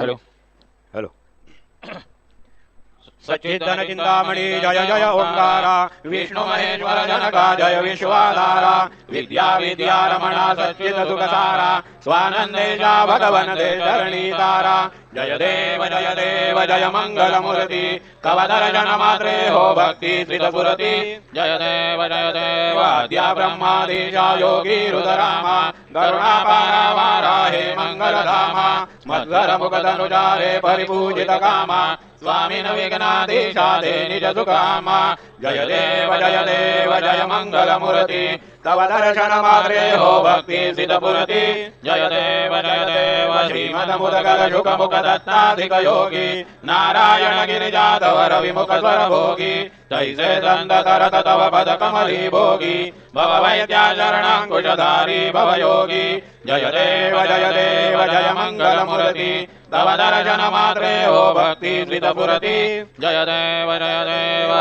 hello hello सच्चिदन Chintamani जय जय ओंकारा विष्णु महेश्वर जनका जय विश्वाधारा विद्या विद्या रमणा सच्चिद सुखसारा स्वानंदेजा भगवन दे धरणी तारा जय देव जय मंगल मूर्ति कवदर्शन मात्रे हो भक्ति श्रितपुरति जय देव आद्या ब्रह्मादीशा योगी रुद्रामा करुणापारा वाराहे मंगल धामा मध्वर मुखधनुजारे परिपूजित कामा स्वामिन विघ्नाधीशादे निज सुकामा जय देव जय मंगल मूर्ति तव दर्शन मात्रे हो भक्ति सिद्धपुरति जय देव श्रीमद मुदगल शुक मुख दत्ताधिक योगी नारायण गिरिजाधवर विमुख स्वर भोगी तैसे दंड तरत तव पद कमली भोगी भव वैद्या शरणांकुशधारी भव योगी जय देव जय मंगल मूर्ति तव दर्शन मात्रे हो भक्ति श्रितपुरति जय देव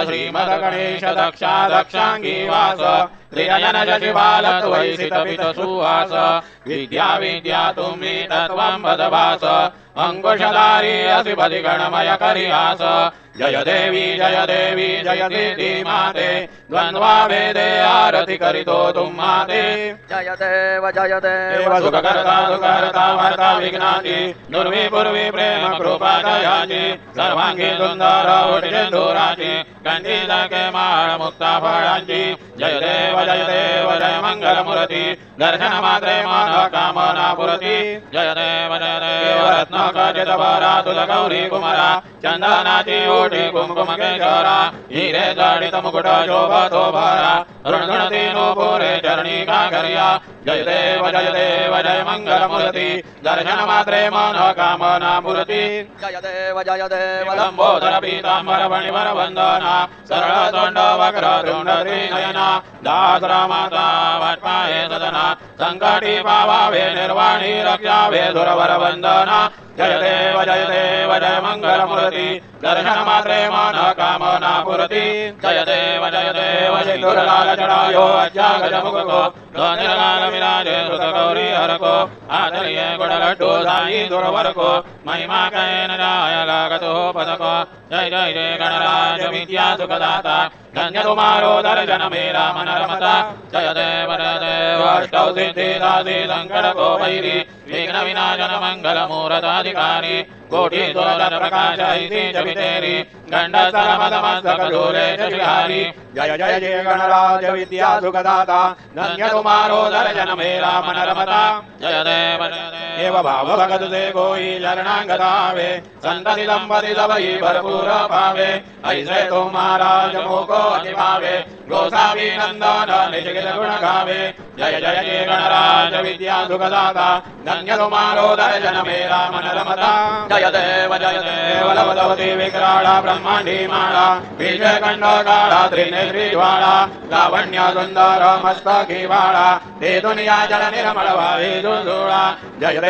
श्रीमद गणेश दक्षा दक्षांगी वास त्रिनयन शशिबालक वैसित पित सुहास विद्या विद्या तुम्ही तत्वं बदभास अंकुशधारी असि पदि गणमय करिहास जय देवी जय देवी माते द्वंद्वा भेदे आरति करितो तुम माते जय देव सुखकर्ता वर्ता विघ्नाति दुर्वी पूर्वी प्रेम कृपा दयाची सर्वांगी सुंदर उठिंदुराची कंठील के माळ मुक्ता फळांची जय देव जय मंगल मूर्ति दर्शन मात्रे मन कामना पुरती जय देव रत्न खचित भरा तुल गौरी कुमारा चंदनाची ओठी कुमकुम केशरा हिरे जडित मुकुट शोभतो भरा ऋणगुणती नूपुरे चरणी काकर्या जय देव जय मंगल मूर्ति दर्शन मात्रे मन कामना पुरती जय देव लंबोदर पीतांबर फणिवर वंदना सरळ तोंड वक्र तुंड त्रिनयना दासरा माता वटपाये सदना संकटी पावावे निर्वाणी रक्षावे दुर्वर वंदना जय देव जय मंगल मूर्ति दर्शन मात्रे मन कामना पुरती जय देव सिंदूर लाल चढ़ायो अच्छा गज मुख को लाल विराजे सुत गौरी हर को आदर्य गुण लड्डू साई दुर्वर को महिमा कैन जाय लागतो पद को जय जय गणराज विद्या सुखदाता धन्य तुम्हारो दर्शन मेरा मन रमता जय देव अष्टौ सिद्धि दासी संकट को भैरी विघ्न विनाशन मंगल मूर्ताधिकारी कोटि द्वार प्रकाश ऐसी जपितेरी गंड मस्तक झूले शशिहारी जय जय गणराज विद्या सुखदाता धन्य तुम्हारो दर्शन मेरा मन रमता जय देव भाव भगत से कोई शरणागतावे संतति संपत्ति सबई भरपूर पावे ऐसे तुम्हारा जमो को अतिभावे गोसावी नंदन निशिगित गुण गावे जय जय गणराज विद्या सुखदाता धन्य तुम्हारो दर्शन मेरा मन रमता जय देव लवदवती विक्राड़ा ब्रह्मांडी माला विजय कंड काला त्रिनेत्री ज्वाला लावण्य सुंदर मस्तकी वाला ते दुनिया जल निर्मल भावी दुधूड़ा जय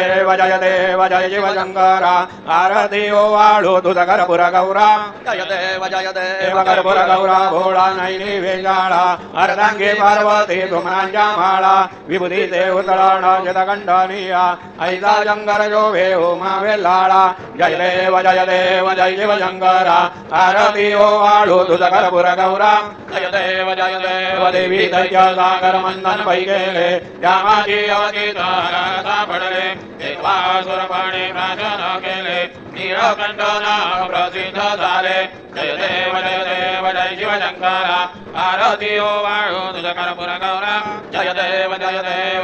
देव जय शिव शंकरा आरती ओ वाळू तुझ कर्पूर गौरा जय देव कर्पूर गौरा भोळा नैनी वेशाळा अर्धांगी पार्वती तुमरांच्या माळा विभूती देव तळाण जतकंठनीया ऐसा शंकर शोभे उमा वेल्लाळा जय देव जय शिव शंकरा आरती ओ वाळू तुझ कर्पूर गौरा जय देव देवी दैत्य सागर मंदन पै गेले रामाची अवती सापडले देवासुर पाणी प्राशन केले नीळकंठ नाम प्रसिद्ध झाले जय देव जय शिव शंकरा आरती ओ वाळू तुझ कर्पूर गौरा जय देव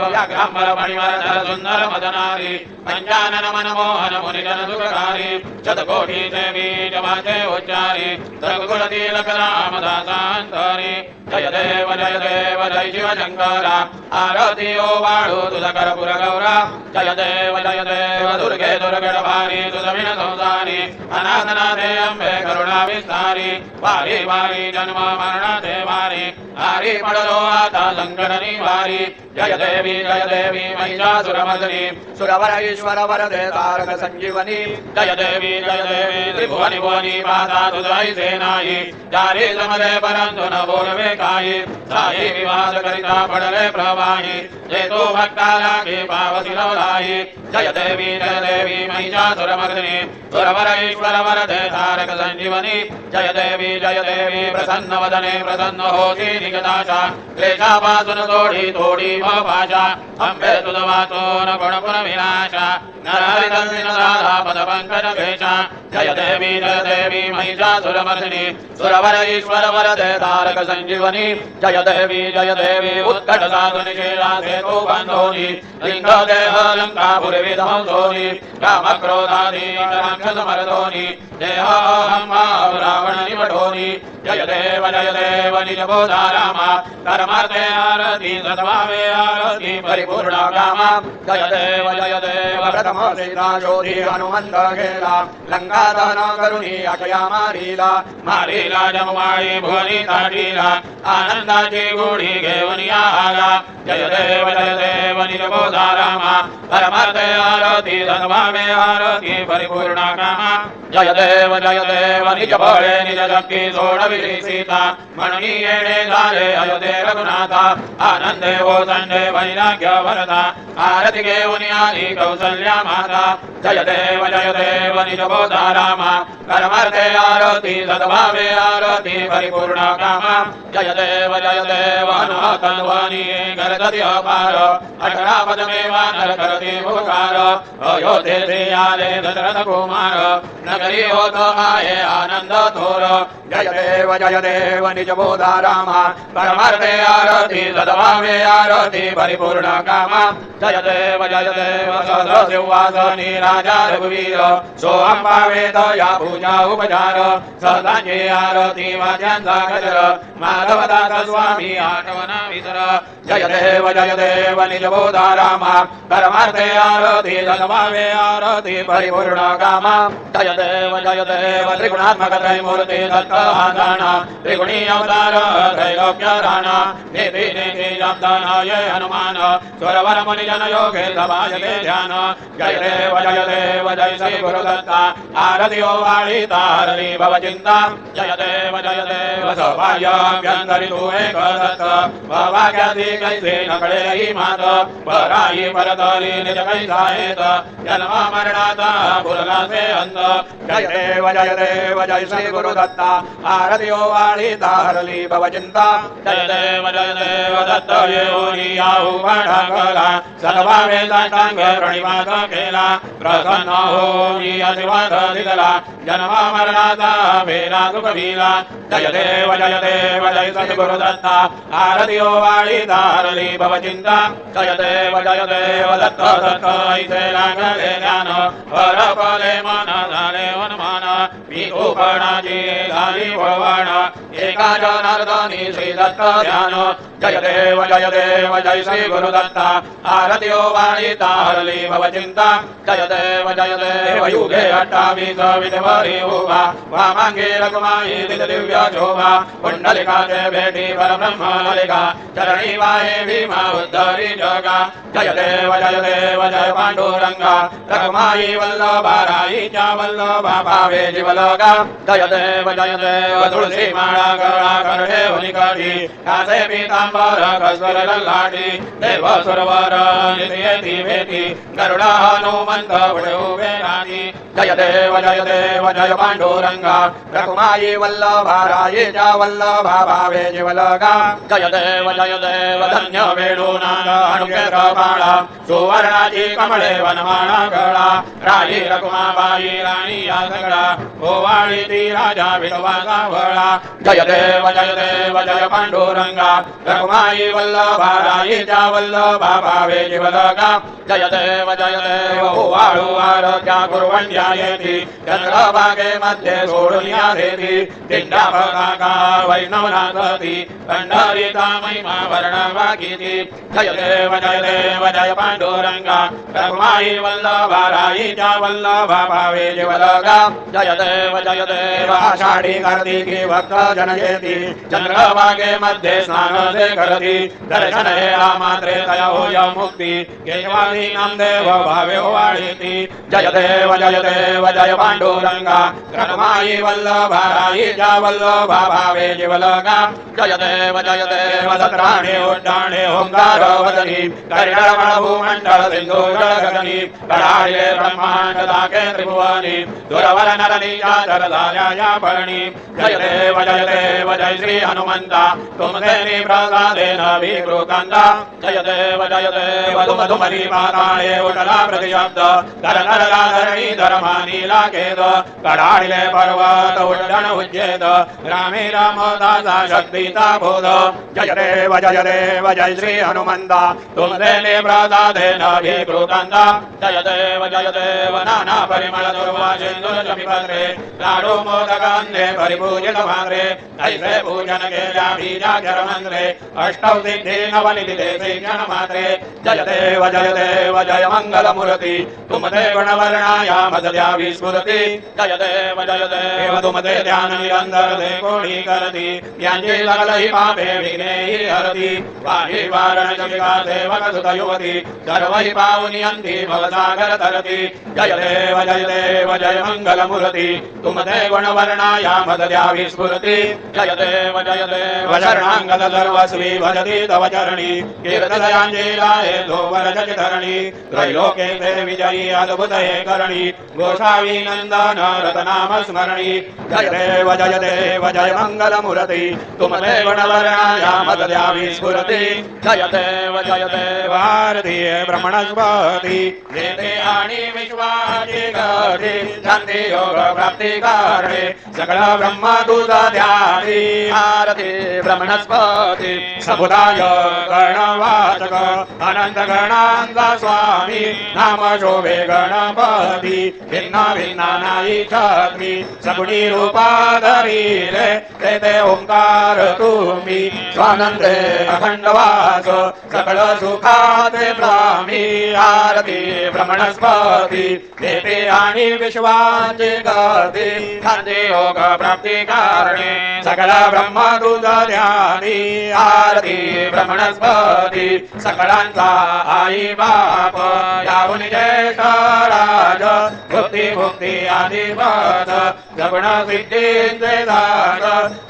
व्याघ्रांबर मणिवर सुंदर मदनारी पंचानन मनमोहन मुनिजन सुखकारी शतकोटीचे बीज वाचे उच्चारी सर्वगुण तिलक रामदासांतरी जय देव जय शिव शंकरा आरती ओ वाळू तुझ कर्पूर गौरा जय देव दुर्गे दुर्गड भारी तुझ विण संसारी अनाथनाथे अंबे करुणा विस्तारी वारी वारी जन्म मरणाचे वारी हारी पडलो आता संकट निवारी जय देवी महिषासुरमर्दिनी सुरवर ईश्वर वरदे तारक संजीवनी जय देवी त्रिभुवनि भुवनि पादातु जय सेनाई जारे समरे परंतु न बोलवे काई साई विवाद करिता पड़ले प्रवाही जय तो भक्ताला के पावसी लवलाई जय देवी महिषासुरमर्दिनी सुरवर ईश्वर वरदे तारक संजीवनी जय देवी प्रसन्न वदने प्रसन्न होती निगदाशा क्लेशापासुन तोड़ी भाषा अम्बे तुदवातो न गुणपुर विनाशा नरहरिदन्दिनदाधा पदपङ्कज भेषा जय देवी महिषासुरमर्दिनी सुरवर ईश्वर वरदे तारक संजीवनी जय देवी उत्कट साधु निषेधा सेतु बन्धोनि लिंग देह लंकापुर विध्वंसोनि काम क्रोधादि राक्षस मर्दोनि देहं रावण निवटोनि जय देव निज बोधा राम कर्मार्थे आरति सद्भावे आरति परिपूर्णा कामा जय देव प्रथम सीता ज्योति हनुमंत खेला लंका दहन करुणी अक्षया मारीला जमुवाणी भुवनी ताटीला आनंदाची गुढी घेऊन आला जय देव निज बोधा राम कर्मार्थे आरति सद्भावे आरति परिपूर्णा कामा जय देव निज बळे निज शक्ती सोडविली सीता म्हणून येणे झाले अयोध्ये रघुनाथा आनंदे हो संडे वैराग्य वरदा आरती घेऊन आली कौसल्या माता जय देव निज बोधा राम कर्मार्थे आरती सद्भावे आरती परिपूर्ण कामा जय देव हनुमतन्वानी गरगति अपार 18 पदमेवा नर करती पुकार अयोध्ये आले दशरथ कुमार नगरी होत आये आनंद थोर जय देव निज बोधा राम परमार्थे आरती सद्भावे आरती परिपूर्ण कामा जय देव सिंहासनी राजा रघुवीर सोहम पावेद या पूजा उपचार सदांची आरती वाद्यांचा गजर माधवदास स्वामी आठवना विसर जय देव निज बोधा राम परमार्थे आरती सद्भावे आरती परिपूर्ण कामा जय देव त्रिगुणात्मक त्रयमूर्ति सत्ताधाना त्रिगुणी अवतार त्रैलोक्य राणा निधि शब्दनाय हनुमान सुरवर मुनि जन योगे सभाजते ध्यान जय देव जय श्री गुरुदत्ता आरती ओ वाणी तारणी भव चिंता जय देव सौभाग्याभ्यंतरि तू एक दत्त भाग्यादि कैसे नकळे ही मात पराई परतरी निज कैसा हेत जन्म मरणाचा भुलला से अंत जय देव जय श्री गुरुदत्ता आरती ओ वाणी तारणी भव चिंता जय देव दत्त योनी आहू वाढा कला सद्भावे साष्टांग प्रणिपात केला प्रसन्न होनी आशीर्वाद दिला जन्म मरणाचा भेला सुख भीला जय देव जय सद्गुरुदत्ता आरती ओ वाणी तारणी भव चिंता जय देव दत्त ऐसे लागले ज्ञान परपले मन झाले वनमान मी उपणाची झाली वळवाण एका जनार्दनी श्री दत्त ध्यान जय देव जय श्री गुरुदत्ता आरती ओ वाणी तारणी भव चिंता जय देव युगे 28 विधवरी उभा वामांगे रघुमाई दिव्य शोभा कुंडलिकाचे भेटी परब्रह्मलिका चरणी वाहे भीमा उद्धरी जगा जय देव जय पांडुरंगा रघुमाई वल्लभा राईच्या वल्लभा पावे जीवलोका जय देव तुळसी माळा गळा करणे हुनिकाठी कासे पीतांबर कसर ललाटी देव सुरवर निधी भेटी गरुडा हनुमंत पुढे उभे राही जय देव जय पांडुरंगा रघुमाई वल्लभा राईच्या वल्लभा भावे जीवलोका जय देव धन्य वेणूनाद अनुके कपाळा सुवर्णाची कमळे वनमाळा गळा राई रघुमाबाई राणी या सगळा ओवाळी ती राजा विठोबाचा वळा जय देव जय पांडुरंगा रघुमाई वल्लभा राईच्या वल्लभा भावे जीवलोका जय देव ओवाळू आरोग्या कुर्वण्या येती चंद्रभागे मध्ये सोडून या देती दिंडा भगाका वैष्णवनाथी पंढरीता महिमा वर्णवागीती जय देव जय पांडुरंगा रघुमाई वल्लभा राईच्या वल्लभा भावे जीवलोका जय देव आषाढी कार्तिकी भक्त जनयेति चंद्रभागे मध्ये स्नानोदे करति दर्शन हेला मात्रे तया होय मुक्ति केशवादीनां देव भावे वाळीति जय देव जय पांडुरंगा क्रमायि वल्लभारायि जा वल्लभा भावे जीवलगा जय देव सत्राणे उड्डाणे ओंकार वदनी करिणरमण भूमंडल सिंधु जलगगनी कडाळे ब्रह्मांड दाके त्रिभुवनी दुरवर नरनी जाचरधार्या परणी जय देव जय श्री हनुमंता तुम देनी प्रसादेन विकृतांता जय देव तुम तुमरी पाताळे उठला प्रतिशब्द धर धरणी धर्मानी लाकेद कडाळे पर्वत उड्डण उज्जेद रामे रामदासा शक्तीचा बोध जय देव जय श्री हनुमंता तुम देने प्रसादेन विकृतांता जय देव नाना परिमळ दुर्वासिंधुर जमिपत्रे लाडू मोदकांदे परिपूजित भांद्रे ऐसे पूजन केल्या बीजाक्षर मंत्रे अष्टौ सिद्धी नवनिधि जन मात्रे जय देव जय मंगल मूर्ति तुम ते गुणवर्णाया मदद्या विस्फुरति जय देव तुम ते ध्यान निरंतर दे कोणी करती यांची सकल ही पापे विघ्ने ही हरती वाही वारण जगिका सेवक सुत युवती सर्व ही पावनी अंती भवसागर तरती जय देव जय मंगल मूर्ति तुम ते गुणवर्णाया मदद्या विस्फुरति जय देव शरणांगद सर्वस्वी भजति तव चरणी कीर्तनयांजलिलाये धोवर जग धरणी त्रैलोके ते विजयी अद्भुत हे करणी गोसावी नंदन रतनाम स्मरणी जय देव जय मंगल मूर्ति तुम ते गुणवर्णाया मदद्या विस्फुरति जय देव भारतीय ब्रह्मणस्पति वेदे आणि विश्वाची गती शांती योग प्राप्ती कारणे सकळ ब्रह्म दूत ध्यानी भारती ब्रह्मणस्पति सबुदाय गणवाचक अनंत गणांचा स्वामी नाम शोभे गणपती भिन्न भिन्न नाई छत्री सगुणी रूपाधरी रे ते ओंकार तुम्ही स्वानंदे अखंड वास सकळ सुखाते ब्राह्मी आरती ब्रह्मणस्पती देते आणि विश्वाचे गती शांती योग प्राप्ती कारणे सकळ ब्रह्मदूत ध्यानी आरती ब्रह्मणस्पती सकळांचा आई बाप यावून ज्येष्ठ राज भुक्ती आदिपद जगण सिद्धींचे दात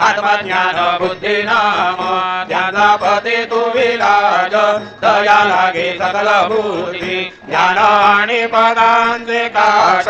आत्मज्ञान बुद्धी नाम ज्ञाना पती तू विराज दया लागे सकल बुद्धी ज्ञान आणि पदांचे काश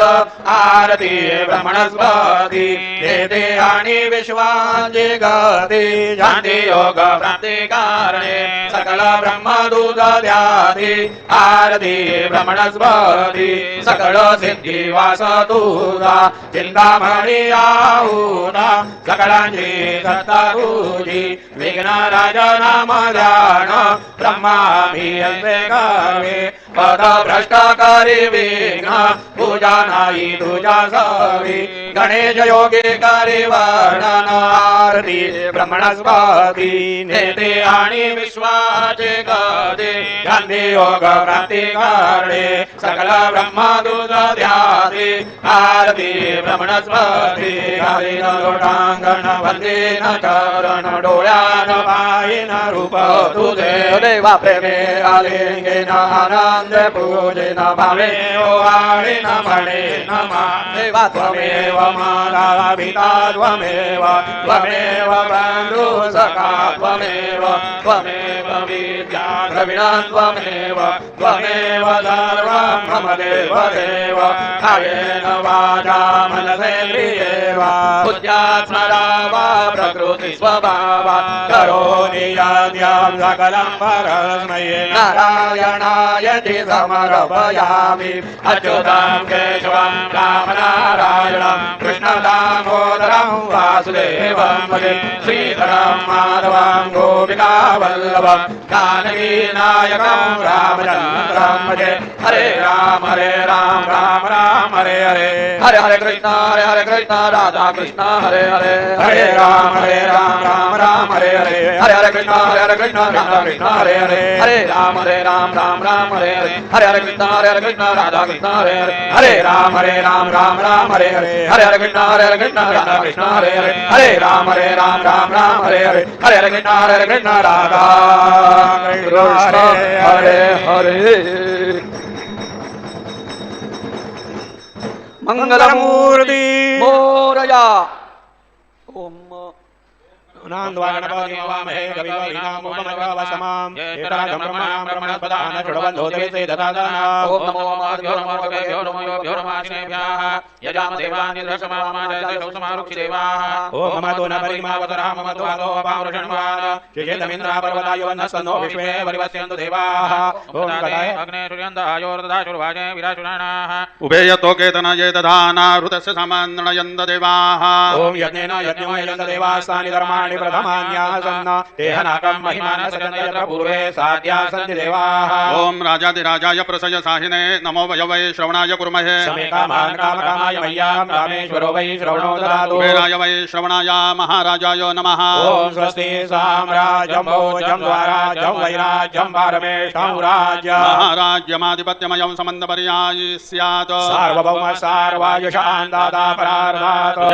आरती ब्रह्मणस्पती देते आणि विश्वाची गती शांती योग प्राप्ती कारणे सकल ब्रह्मदूत ध्याती आरती ब्रह्मणस्पती सकळ सिद्धी वास तुझा चिंतामणी आहुना सकळांची सत्ता तुझी विघ्न राज नाम ध्यान ब्रह्माभियंते गावे पद भ्रष्ट करी विघ्न पूजा नाही तुझ्या सवी गणेश योगी करी वर्णन आरती ब्रह्मणस्पती नेते आणि विश्वाचे गती शांती योग प्राप्ती कारणे सकल ब्रह्मदूत ध्याती आरती ब्रह्मणस्पती हरिण लोटांगण वंदेन चरण डोळ्यान पायन रूप तुझे देवा प्रेमे आलिंगेन आनंद पूजेन भावे ओवाळीन म्हणे नमा देवा त्वमेव माता पिता त्वमेव बंधु सखा त्वमेव विद्या द्रविण त्वमेव सर्वं मम देव कायेन वाचा मनसेन्द्रियेव बुद्ध्या स्मरा वा प्रकृति स्वभावा करोमि यद्यं सकलं परस्मै नारायणायति समर्पयामि अच्युतं केशवं रामनारायणं कृष्णदामोदरं वासुदेवं भजे श्रीधरं माधवं गोपिकावल्लभं जानकीनायकं रामचन्द्रं भजे हरे राम राम राम हरे हरे हरे हरे कृष्ण राधा कृष्ण हरे हरे हरे राम राम राम हरे हरे हरे हरे कृष्णा कृष्ण कृष्ण हरे हरे हरे राम राम हरे हरे हरे कृष्णा राधा कृष्ण हरे हरे हरे राम राम हरे हरे हरे कृष्णा राधा कृष्ण हरे हरे हरे राम हरे हरे हरे कृष्णा राधा कृष्ण हरे हरे मंगलमूर्ति मोरया ओम गणपति वामहे कविनामुपमगवसमां ज्येष्ठराजं ब्रह्मणां षड्बन्धोदयसे ददादाना ओम नमो माधव्यो नमो भगवेभ्यो नमो योभ्यो नमाशिनेभ्यः यजाम देवानि दशमामाजयसुमारुक्षिदेवाः ॐ मम तु न परिमावतरः मम तु वादो पावृषण्वान् श्रीचेतमिन्द्रा पर्वतायो वह्नस्तन्नो विश्वे परिवस्यन्तु देवाः ॐ गदाय अग्ने सूर्यन्तायोर्ददाशुर्वाजे विराशुराणाः उभेयतो केतनये दधाना हृतस्य समान्नयन्द देवाः ॐ यज्ञेन यज्ञमयन्त देवास्तानि धर्माणि प्रथमान्यासन्न तेहनाकं महिमानः सजन्त यत्र पूर्वे साध्या सन्ति देवाः ॐ राजाधिराजाय प्रसय साहिने नमो वै श्रवणाय कुर्महे समे कामाय मय्यां रामेश्वरो वै श्रवणो ददातु कुबेराय वै श्रवणाय महाराजाय नमः ॐ स्वस्ति साम्राज्यं भोजं द्वाराज्यं वैराज्यं पारमेष्ठं राज्यं महाराज्यमाधिपत्यमयं समन्दपर्यायि स्यात् सार्वभौम सार्वायुषान् दाता परार्धात्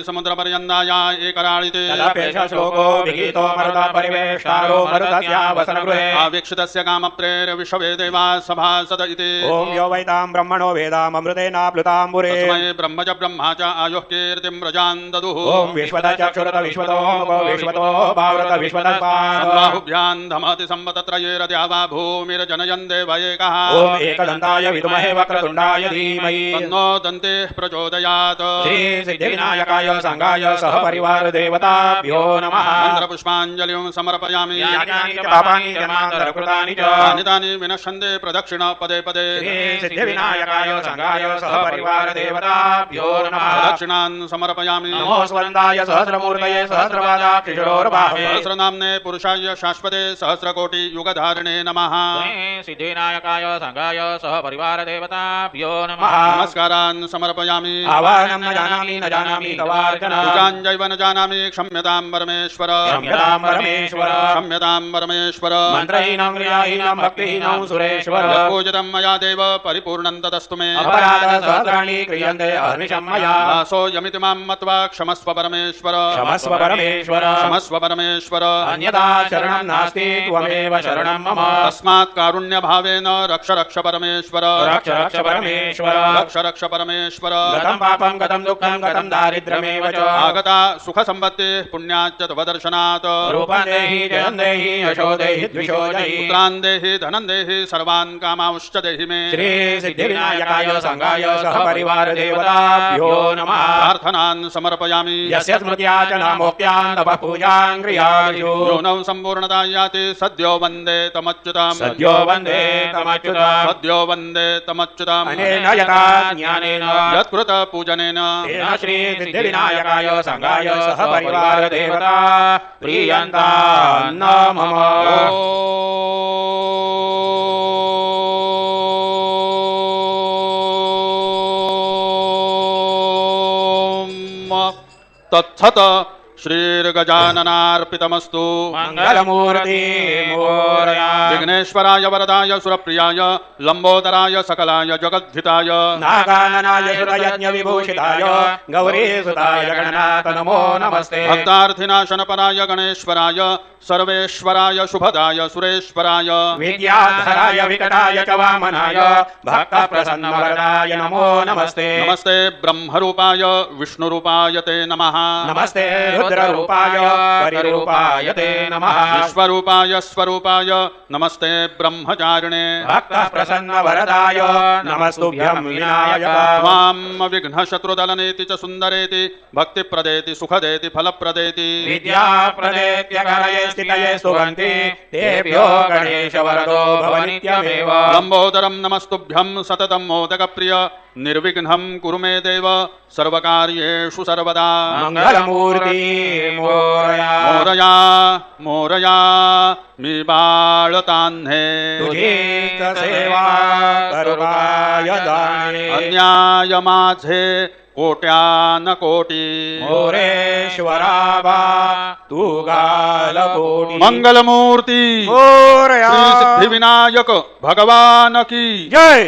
समुद्रपर्यन्ताय एकराळिते तदपेश श्लोको विगीतो मरुता परिवेष्टारो मरुतस्यावसनगृहे आवीक्षितस्य कामप्रेर विश्वे देवा सभासद इति ॐ यो वैतां ब्रह्मणो वेदामृतेनाप्लुताम्बुरे तस्मै ब्रह्म च ब्रह्मा च आयुः कीर्तिं प्रजां ददुः ॐ विश्वत चक्षुरत विश्वतो मुखो विश्वतो भावरत विश्वतपाद बाहुभ्यां धमति संवतत्रयेरद्यावा भूमिर्जनयन् देव एकः ॐ एकदन्ताय विद्महे वक्रतुण्डाय धीमहि तन्नो दन्तेः प्रचोदयात् श्री सिद्धिविनायकाय संगाय सह परिवार देवताभ्यो नमः मन्त्रपुष्पाञ्जलिं समर्पयामि यानि च पापानि जन्मान्तरकृतानि च तानि तानि विनश्यन्ते प्रदक्षिण पदे पदे श्री सिद्धिविनायकाय संगाय सह परिवार देवताभ्यो नमः प्रदक्षिणान् समर्पयामि नमो स्वन्दाय सहस्रमूर्तये सहस्रपादाक्षिशोर्बाहवे सहस्रनाम्ने पुरुषाय शाश्वते सहस्रकोटि युगधारिणे नमः सिद्धिविनायकाय संगाय सह परिवार देवताभ्यो नमः नमस्कारान् समर्पयामि आवाहनं न जानामि तवार्चना पूजाञ्जैव न जानामि क्षम्यतां परमेश्वर क्षम्यतां परमेश्वर क्षम्यतां परमेश्वर मन्त्रहीनं क्रियाहीनं भक्तिहीनं सुरेश्वर पूजितं मया देव परिपूर्णं तदस्तु मे अपराधसहस्राणि क्रियन्ते अहर्निशं मया दासोऽयमिति मां मत्वा क्षमस्व परमेश्वर क्षमस्व परमेश्वर क्षमस्व परमेश्वर अन्यथा शरणं नास्ति त्वमेव शरणं मम तस्मात् कारुण्यभावेन रक्ष रक्ष परमेश्वर रक्ष रक्ष परमेश्वर रक्ष रक्ष परमेश्वर गतं पापं गतं दुःखं गतं दारिद्र्यमेव च आगता सुख संपत्तिः पुण्याच्च तव दर्शनात् रूपं देहि जयं देहि यशो देहि द्विषो देहि पुत्रान् देहि धनं देहि सर्वान् कामांश्च देहि मे श्री सिद्धिविनायकाय संगाय सह परिवार देवताभ्यो नमः प्रार्थनान् समर्पयामि यस्य स्मृत्या च नामोक्त्यां तपः पूजां क्रियादिषु यूनौ सम्पूर्णता याति सद्यो वन्दे तमच्युताम् सद्यो वन्दे तमच्युताम् सद्यो वन्दे तमच्युताम् अनेन यथा ज्ञानेन यत्कृत पूजनेन तेन श्री सिद्धिविनायकाय संगाय सह परिवार देवता प्रीयन्तां न मम तत्सत श्रीर्गजाननार्पितमस्तु मंगलमूर्ति मोरया विघ्नेश्वराय वरदाय सुरप्रियाय लंबोदराय सकलाय जगद्धिताय नागाननाय सुरयज्ञ विभूषिताय गौरीसुताय गणनाथ नमो नमस्ते भक्तार्थिनाशनपराय गणेश्वराय सर्वेश्वराय शुभदाय सुरेश्वराय विद्याधराय विकटाय च वामनाय भक्तप्रसन्नवरदाय नमो नमस्ते नमस्ते ब्रह्मरूपाय विष्णुरूपाय ते नमः नमस्ते रुद्ररूपाय परिरूपाय ते नमः विश्वरूपाय स्वरूपाय नमस्ते ब्रह्मचारिणे भक्तप्रसन्नवरदाय नमस्तुभ्यं विनायक त्वां विघ्नशत्रुदलनेति च सुन्दरेति भक्तिप्रदेति सुखदेति फलप्रदेति विद्याप्रदेत्यकरये स्थितये स्तुवन्ति तेभ्यो गणेशवरदो भव नित्यमेव लम्बोदरं नमस्तुभ्यं सततं मोदकप्रिय निर्विघ्नं कुरु मे देव सर्वकार्येषु सर्वदा मंगलमूर्ति मोरया मोरया मोरया मी बाळतान्हे तुझीच सेवा करुणाय जाणे अन्याय माझे कोट्यान कोटी मोरेश्वराबा तू गालकोटी मंगलमूर्ती मोरया श्री सिद्धिविनायक भगवान की जय